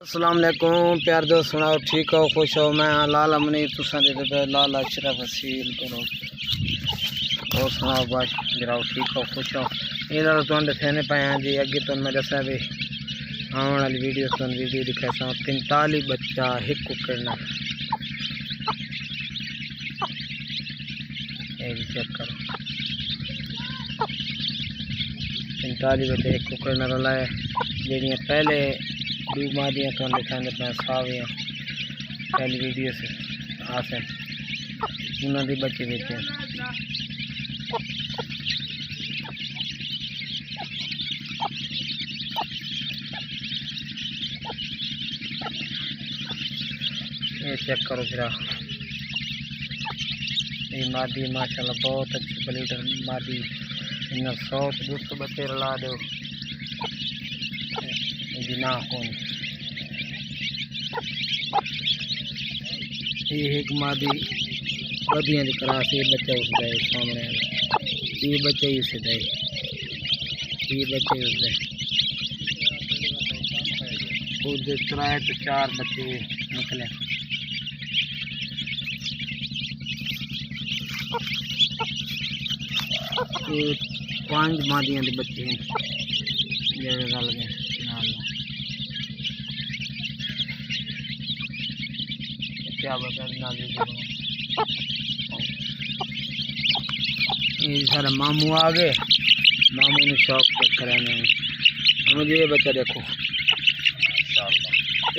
अस्सलाम वालेकुम प्यार दोस्त सुनाओ ठीक हो खुश हो। मैं लाल अमनी तुसा दे लाल अशरफ हसील करो और सुनाओ बस गिराओ ठीक हो खुश हो। इन्होंने तुंदे थेने पाए हैं जी अगे तुम मैं दसा भी आने वाली वीडियो तुम वीडियो दिखा 45 बच्चा एक कुकड़ना चेक करो 45 बच्चे एक कुकड़ना रला है जड़ियाँ पहले दू मादियाँ तो दिखाने पे सावियाँ पहली वीडियो से आसे उन्होंने बच्चे बेचे ये चेक करो फिर ये मादी माशाल्लाह बहुत अच्छी ब्लीडर मादी इन 100-200 बच्चे रला दो ना कौन ये एक मादी बदियाँ की क्रास ये बच्चा उस गए सामने ये बच्चे ही से गए ये बच्चे उस गए उधर 3 तो 4 बच्चे निकले। ये 5 मादियाँ के बच्चे हैं जड़े रल गए क्या बता ये सारा मामू आ गए मामू ने शौक चेक कराने मुझे ये बच्चा देखो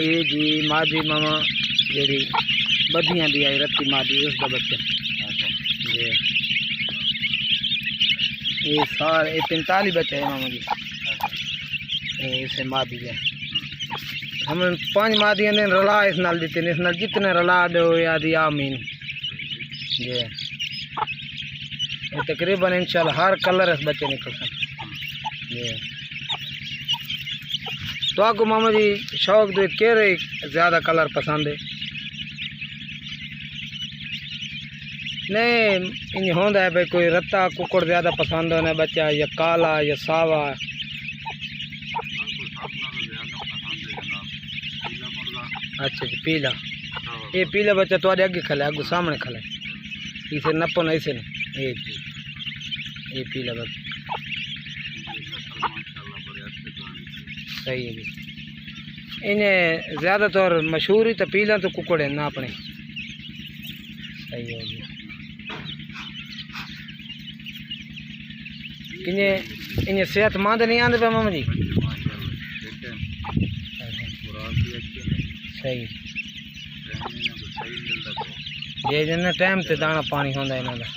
ये जी मादी मामा जी बदियाँ दी आई रत्ती मादी उसका बच्चा जी ये सारे 45 बच्चे हैं मामा जी इसे मादी है हम 5 मादियाँ ने रला इस नाल दी इस नाल जितने रला दो या दिया मीन जी ये तकरीबन इंशाल्लाह हर कलर इस बच्चे निकल सकते जी। तो आपको मामा जी शौक दो केरे ज़्यादा कलर पसंद है नहीं इन होंदा है भाई कोई रत्ता कुकड़ ज़्यादा पसंद होना बच्चा या काला या सावा अच्छा जी पीला ये पीला बच्चा थोड़े अगे खला अगू सामने खला इसे नपो ना इसे ये पीला बच्चा सही है जी इन्हें ज़्यादातर मशहूर ही तो पीला तो कुकड़ है ना अपने सही है जी। इन्हें सेहतमंद नहीं आते पे मामा जी सही ये जिन्ना टाइम से दाना पानी होंदा इन्हां दा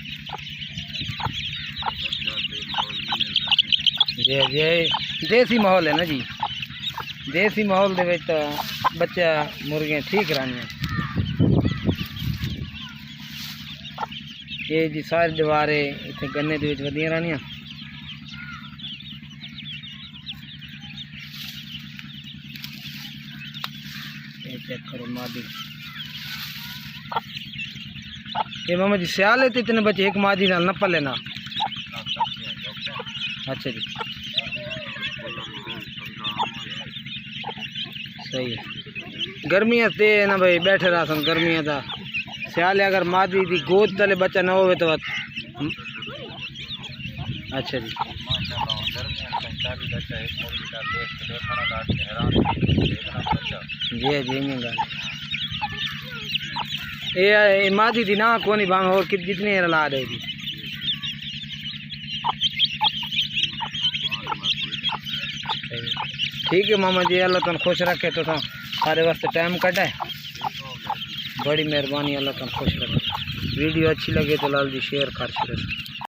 जी जी देसी माहौल है ना जी देसी माहौल दे विच बच्चा मुर्गियां ठीक रहनियां ये जी सारी दीवारें इत्थे गन्ने दे विच वधियां रहनियां चेक करो मादी ये मामा जी सियाल है तो इतने बच्चे एक मादी नाल नपा लेना अच्छा जी सही है गर्मियाँ ते ना भाई बैठे रहा सन गर्मियाँ था सियाल अगर मादी की गोद तले बच्चा ना हो तो अच्छा जी जी जी नहीं गल ये मादी थी ना कौन भाव और जितनी रला देगी ठीक है मामा जी अल्लाह तुम खुश रखे तो सारे वास्ते टाइम कटे बड़ी मेहरबानी अल्लाह तुम खुश रखे। वीडियो अच्छी लगे तो लाल जी शेयर कर